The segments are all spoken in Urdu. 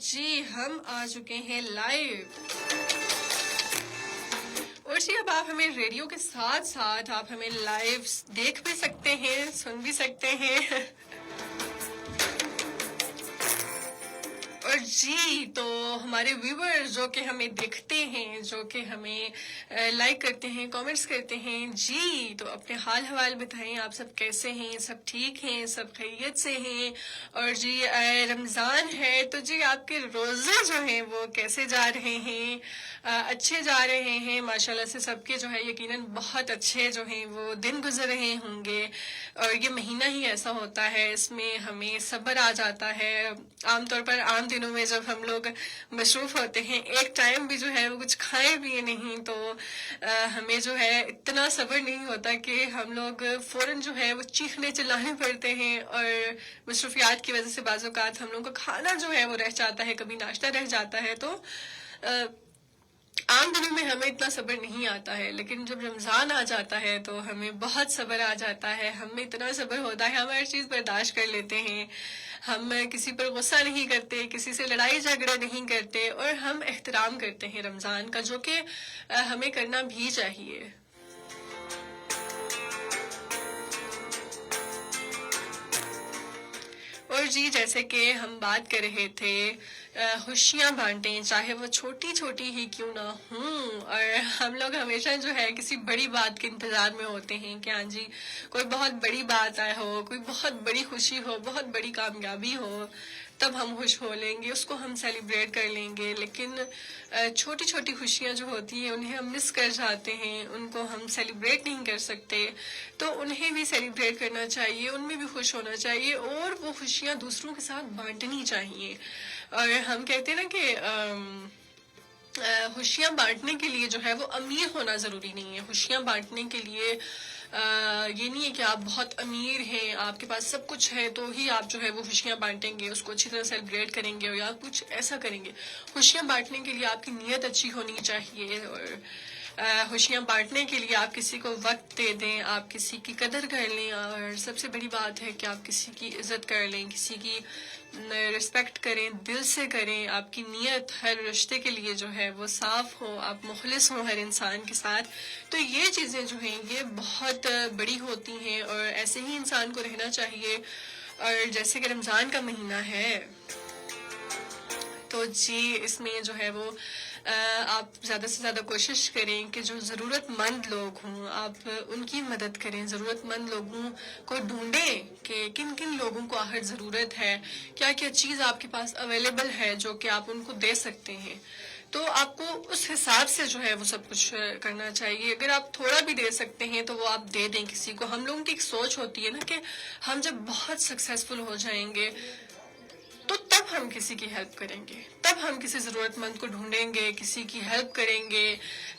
جی ہم آ چکے ہیں لائیو، اور جی اب آپ ہمیں ریڈیو کے ساتھ ساتھ آپ ہمیں لائیو دیکھ بھی سکتے ہیں، سن بھی سکتے ہیں اور جی تو ہمارے ویور جو کہ ہمیں دیکھتے ہیں، جو کہ ہمیں لائک کرتے ہیں، کامنٹس کرتے ہیں، جی تو اپنے حال حوال بتائیں، آپ سب کیسے ہیں؟ سب ٹھیک ہیں؟ سب خیریت سے ہیں؟ اور جی رمضان ہے تو جی آپ کے روزے جو ہیں وہ کیسے جا رہے ہیں؟ اچھے جا رہے ہیں ماشاءاللہ سے، سب کے جو ہے یقیناً بہت اچھے جو ہیں وہ دن گزر رہے ہوں گے، اور یہ مہینہ ہی ایسا ہوتا ہے، اس میں ہمیں صبر آ جاتا ہے۔ عام طور پر عام دنوں میں جب ہم لوگ مصروف ہوتے ہیں، ایک ٹائم بھی جو ہے وہ کچھ کھائے پیے نہیں تو ہمیں جو ہے اتنا صبر نہیں ہوتا کہ ہم لوگ فوراً جو ہے وہ چیخنے چلانے پڑتے ہیں، اور مصروفیات کی وجہ سے بعض اوقات ہم لوگوں کا کھانا جو ہے وہ رہ جاتا ہے، کبھی ناشتہ رہ جاتا ہے، تو عام دنوں میں ہمیں اتنا صبر نہیں آتا ہے، لیکن جب رمضان آ جاتا ہے تو ہمیں بہت صبر آ جاتا ہے، ہمیں اتنا صبر ہوتا ہے، ہم ہر چیز برداشت کر لیتے ہیں، ہم کسی پر غصہ نہیں کرتے، کسی سے لڑائی جھگڑے نہیں کرتے، اور ہم احترام کرتے ہیں رمضان کا، جو کہ ہمیں کرنا بھی چاہیے۔ اور جی جیسے کہ ہم بات کر رہے تھے خوشیاں بانٹیں، چاہے وہ چھوٹی چھوٹی ہی کیوں نہ ہوں، اور ہم لوگ ہمیشہ جو ہے کسی بڑی بات کے انتظار میں ہوتے ہیں کہ ہاں جی کوئی بہت بڑی بات آئے ہو، کوئی بہت بڑی خوشی ہو، بہت بڑی کامیابی ہو، تب ہم خوش ہو لیں گے، اس کو ہم سیلیبریٹ کر لیں گے، لیکن چھوٹی چھوٹی خوشیاں جو ہوتی ہیں انہیں ہم مس کر جاتے ہیں، ان کو ہم سیلیبریٹ نہیں کر سکتے، تو انہیں بھی سیلیبریٹ کرنا چاہیے، ان میں بھی خوش ہونا چاہیے، اور وہ خوشیاں دوسروں کے ساتھ بانٹنی چاہیے۔ اور ہم کہتے ہیں نا کہ خوشیاں بانٹنے کے لیے جو ہے وہ امیر ہونا ضروری نہیں ہے، خوشیاں بانٹنے کے لیے یہ نہیں ہے کہ آپ بہت امیر ہیں، آپ کے پاس سب کچھ ہے تو ہی آپ جو ہے وہ خوشیاں بانٹیں گے، اس کو اچھی طرح سیلیبریٹ کریں گے، اور یا کچھ ایسا کریں گے۔ خوشیاں بانٹنے کے لیے آپ کی نیت اچھی ہونی چاہیے، اور خوشیاں بانٹنے کے لیے آپ کسی کو وقت دے دیں، آپ کسی کی قدر کر لیں، اور سب سے بڑی بات ہے کہ آپ کسی کی عزت کر لیں، کسی کی رسپیکٹ کریں، دل سے کریں، آپ کی نیت ہر رشتے کے لیے جو ہے وہ صاف ہو، آپ مخلص ہوں ہر انسان کے ساتھ، تو یہ چیزیں جو ہیں یہ بہت بڑی ہوتی ہیں، اور ایسے ہی انسان کو رہنا چاہیے۔ اور جیسے کہ رمضان کا مہینہ ہے تو جی اس میں جو ہے وہ آپ زیادہ سے زیادہ کوشش کریں کہ جو ضرورت مند لوگ ہوں آپ ان کی مدد کریں، ضرورت مند لوگوں کو ڈھونڈیں کہ کن کن لوگوں کو آخر ضرورت ہے، کیا کیا چیز آپ کے پاس اویلیبل ہے جو کہ آپ ان کو دے سکتے ہیں، تو آپ کو اس حساب سے جو ہے وہ سب کچھ کرنا چاہیے۔ اگر آپ تھوڑا بھی دے سکتے ہیں تو وہ آپ دے دیں کسی کو۔ ہم لوگوں کی ایک سوچ ہوتی ہے نا کہ ہم جب بہت سکسیسفل ہو جائیں گے تو تب ہم کسی کی ہیلپ کریں گے، تب ہم کسی ضرورت مند کو ڈھونڈیں گے، کسی کی ہیلپ کریں گے،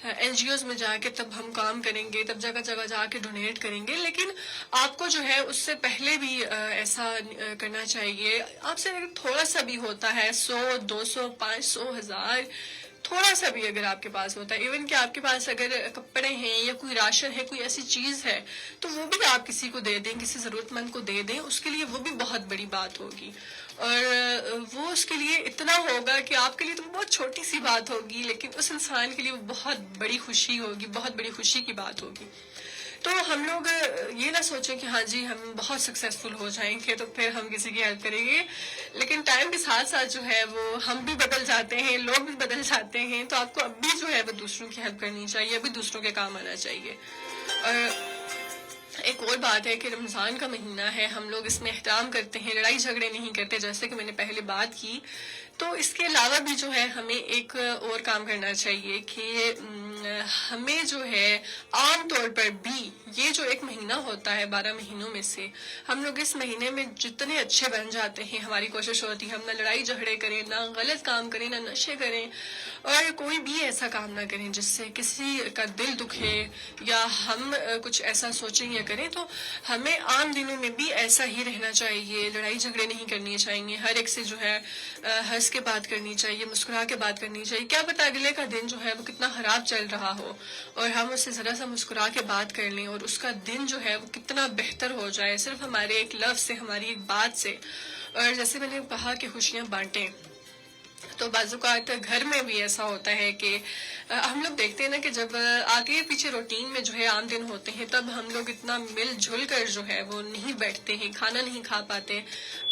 این جی اوز میں جا کے تب ہم کام کریں گے، تب جگہ جگہ جا کے ڈونیٹ کریں گے، لیکن آپ کو جو ہے اس سے پہلے بھی ایسا کرنا چاہیے۔ آپ سے اگر تھوڑا سا بھی ہوتا ہے، 100 200 500 1000 تھوڑا سا بھی اگر آپ کے پاس ہوتا ہے، ایون کہ آپ کے پاس اگر کپڑے ہیں یا کوئی راشن ہے، کوئی ایسی چیز ہے، تو وہ بھی آپ کسی کو دے دیں، کسی ضرورت مند کو دے دیں، اس کے لیے وہ بھی بہت بڑی بات ہوگی، اور وہ اس کے لیے اتنا ہوگا کہ آپ کے لیے تو بہت چھوٹی سی بات ہوگی، لیکن اس انسان کے لیے وہ بہت بڑی خوشی ہوگی، بہت بڑی خوشی کی بات ہوگی۔ تو ہم لوگ یہ نہ سوچیں کہ ہاں جی ہم بہت سکسیسفل ہو جائیں گے تو پھر ہم کسی کی ہیلپ کریں گے، لیکن ٹائم کے ساتھ ساتھ جو ہے وہ ہم بھی بدل جاتے ہیں، لوگ بھی بدل جاتے ہیں، تو آپ کو اب بھی جو ہے وہ دوسروں کی ہیلپ کرنی چاہیے، ابھی دوسروں کے کام آنا چاہیے۔ اور ایک اور بات ہے کہ رمضان کا مہینہ ہے، ہم لوگ اس میں احترام کرتے ہیں، لڑائی جھگڑے نہیں کرتے، جیسے کہ میں نے پہلے بات کی، تو اس کے علاوہ بھی جو ہے ہمیں ایک اور کام کرنا چاہیے کہ ہمیں جو ہے عام طور پر بھی یہ جو ایک مہینہ ہوتا ہے 12 مہینوں میں سے، ہم لوگ اس مہینے میں جتنے اچھے بن جاتے ہیں، ہماری کوشش ہوتی ہے ہم نہ لڑائی جھگڑے کریں، نہ غلط کام کریں، نہ نشے کریں، اور کوئی بھی ایسا کام نہ کریں جس سے کسی کا دل دکھے یا ہم کچھ ایسا سوچیں یا کریں، تو ہمیں عام دنوں میں بھی ایسا ہی رہنا چاہیے، لڑائی جھگڑے نہیں کرنی چاہیے، ہر ایک سے جو ہے ہنس کے بات کرنی چاہیے، مسکرا کے بات کرنی چاہیے، کیا پتہ اگلے کا دن جو ہے وہ کتنا خراب چل رہا ہو اور ہم اس سے ذرا سا مسکرا کے بات کر لیں اور اس کا دن جو ہے وہ کتنا بہتر ہو جائے صرف ہمارے ایک لفظ سے، ہماری ایک بات سے۔ اور جیسے میں نے کہا کہ خوشیاں بانٹیں، تو بعض اوقات گھر میں بھی ایسا ہوتا ہے کہ ہم لوگ دیکھتے ہیں نا کہ جب آگے پیچھے روٹین میں جو ہے عام دن ہوتے ہیں تب ہم لوگ اتنا مل جل کر جو ہے وہ نہیں بیٹھتے ہیں، کھانا نہیں کھا پاتے،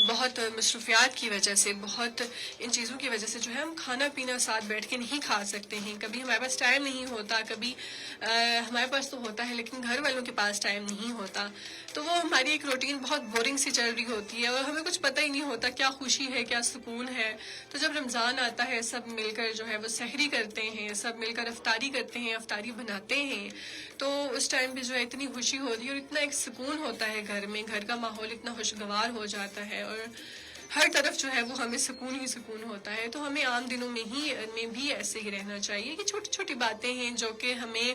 بہت مصروفیات کی وجہ سے، بہت ان چیزوں کی وجہ سے جو ہے ہم کھانا پینا ساتھ بیٹھ کے نہیں کھا سکتے ہیں، کبھی ہمارے پاس ٹائم نہیں ہوتا، کبھی ہمارے پاس تو ہوتا ہے لیکن گھر والوں کے پاس ٹائم نہیں ہوتا، تو وہ ہماری ایک روٹین بہت بورنگ سی چل رہی ہوتی ہے اور ہمیں کچھ پتہ ہی نہیں ہوتا کیا خوشی ہے کیا سکون ہے۔ تو جب رمضان آتا ہے سب مل کر جو ہے وہ سحری کرتے ہیں، سب مل کر افطاری کرتے ہیں، افطاری بناتے ہیں، تو اس ٹائم پہ جو ہے اتنی خوشی ہوتی ہے اور اتنا ایک سکون ہوتا ہے گھر میں، گھر کا ماحول اتنا خوشگوار ہو جاتا ہے اور ہر طرف جو ہے وہ ہمیں سکون ہی سکون ہوتا ہے۔ تو ہمیں عام دنوں میں بھی ایسے ہی رہنا چاہیے کہ چھوٹی چھوٹی باتیں ہیں جو کہ ہمیں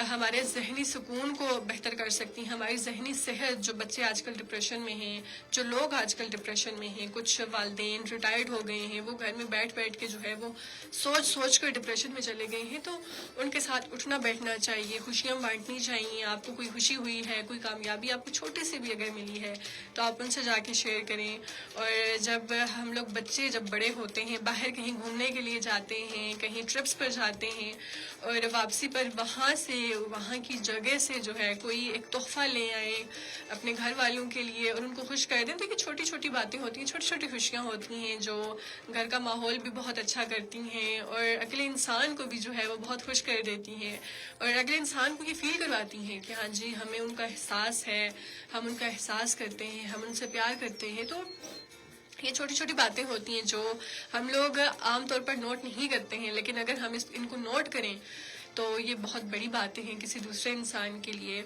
ہمارے ذہنی سکون کو بہتر کر سکتی ہیں، ہماری ذہنی صحت، جو بچے آج کل ڈپریشن میں ہیں، جو لوگ آج کل ڈپریشن میں ہیں، کچھ والدین ریٹائرڈ ہو گئے ہیں، وہ گھر میں بیٹھ بیٹھ کے جو ہے وہ سوچ کر ڈپریشن میں چلے گئے ہیں، تو ان کے ساتھ اٹھنا بیٹھنا چاہیے، خوشیاں بانٹنی چاہیے۔ آپ کو کوئی خوشی ہوئی ہے، کوئی کامیابی آپ کو چھوٹی سی بھی اگر ملی ہے تو آپ ان سے جا کے شیئر کریں۔ اور جب ہم لوگ بچے جب بڑے ہوتے ہیں، باہر کہیں گھومنے کے لیے جاتے ہیں، کہیں ٹرپس پر جاتے ہیں اور واپسی پر وہاں کی جگہ سے جو ہے کوئی ایک تحفہ لے آئے اپنے گھر والوں کے لیے اور ان کو خوش کر دیں، تو یہ چھوٹی چھوٹی باتیں ہوتی ہیں، چھوٹی چھوٹی خوشیاں ہوتی ہیں جو گھر کا ماحول بھی بہت اچھا کرتی ہیں اور اگلے انسان کو بھی جو ہے وہ بہت خوش کر دیتی ہیں اور اگلے انسان کو یہ فیل کرواتی ہیں کہ ہاں جی ہمیں ان کا احساس ہے، ہم ان کا احساس کرتے ہیں، ہم ان سے پیار کرتے ہیں۔ تو یہ چھوٹی چھوٹی باتیں ہوتی ہیں جو ہم لوگ عام طور پر نوٹ نہیں کرتے ہیں، لیکن اگر ہم ان کو نوٹ کریں تو یہ بہت بڑی باتیں ہیں کسی دوسرے انسان کے لیے۔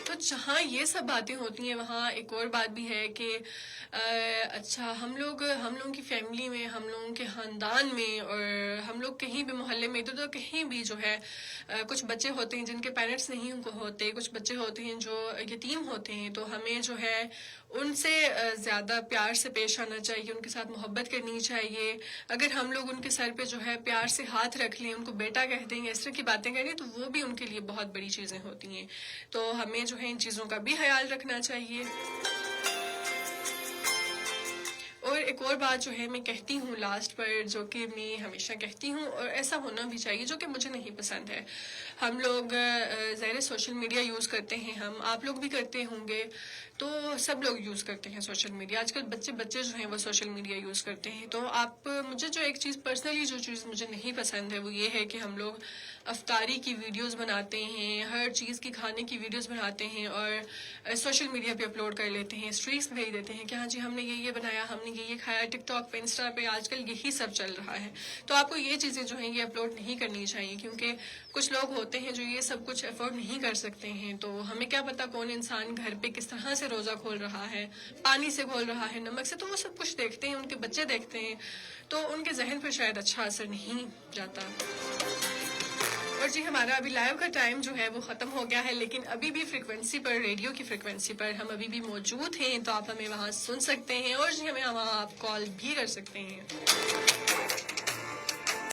تو جہاں یہ سب باتیں ہوتی ہیں وہاں ایک اور بات بھی ہے کہ اچھا ہم لوگوں کی فیملی میں، ہم لوگوں کے خاندان میں اور ہم لوگ کہیں بھی محلے میں ادھر کہیں بھی جو ہے کچھ بچے ہوتے ہیں جن کے پیرنٹس نہیں ہوتے، کچھ بچے ہوتے ہیں جو یتیم ہوتے ہیں، تو ہمیں جو ہے ان سے زیادہ پیار سے پیش آنا چاہیے، ان کے ساتھ محبت کرنی چاہیے۔ اگر ہم لوگ ان کے سر پہ جو ہے پیار سے ہاتھ رکھ لیں، ان کو بیٹا کہہ دیں گے، اس طرح کی باتیں کریں تو وہ بھی ان کے لیے بہت بڑی چیزیں ہوتی ہیں۔ تو ہمیں جو ہے ان چیزوں کا بھی خیال رکھنا چاہیے۔ اور ایک اور بات جو ہے میں کہتی ہوں لاسٹ پر، جو کہ میں ہمیشہ کہتی ہوں اور ایسا ہونا بھی چاہیے، جو کہ مجھے نہیں پسند ہے۔ ہم لوگ ظاہر سوشل میڈیا یوز کرتے ہیں، آپ لوگ بھی کرتے ہوں گے، تو سب لوگ یوز کرتے ہیں سوشل میڈیا۔ آج کل بچے جو ہیں وہ سوشل میڈیا یوز کرتے ہیں، تو مجھے جو ایک چیز پرسنلی جو چیز مجھے نہیں پسند ہے وہ یہ ہے کہ ہم لوگ افطاری کی ویڈیوز بناتے ہیں، ہر چیز کی کھانے کی ویڈیوز بناتے ہیں اور سوشل میڈیا پہ اپلوڈ کر لیتے ہیں، اسٹریکس بھیج دیتے ہیں کہ ہاں جی ہم نے یہ بنایا، ہم نے یہ کھایا۔ ٹک ٹاک پہ، انسٹا پہ آج کل یہی سب چل رہا ہے، تو آپ کو یہ چیزیں جو ہیں یہ اپلوڈ نہیں کرنی چاہیے، کیونکہ کچھ لوگ ہوتے ہیں جو یہ سب کچھ افورڈ نہیں کر سکتے ہیں، تو ہمیں کیا پتا کون انسان گھر پہ کس طرح سے روزہ کھول رہا ہے، پانی سے کھول رہا ہے، نمک سے، تو وہ سب کچھ دیکھتے ہیں، ان کے بچے دیکھتے ہیں، تو ان کے ذہن پہ شاید اچھا اثر نہیں جاتا۔ اور جی ہمارا ابھی لائیو کا ٹائم جو ہے وہ ختم ہو گیا ہے، لیکن ابھی بھی فریکوینسی پر، ریڈیو کی فریکوینسی پر ہم ابھی بھی موجود ہیں، تو آپ ہمیں وہاں سن سکتے ہیں اور جی ہمیں وہاں آپ کال بھی کر سکتے ہیں۔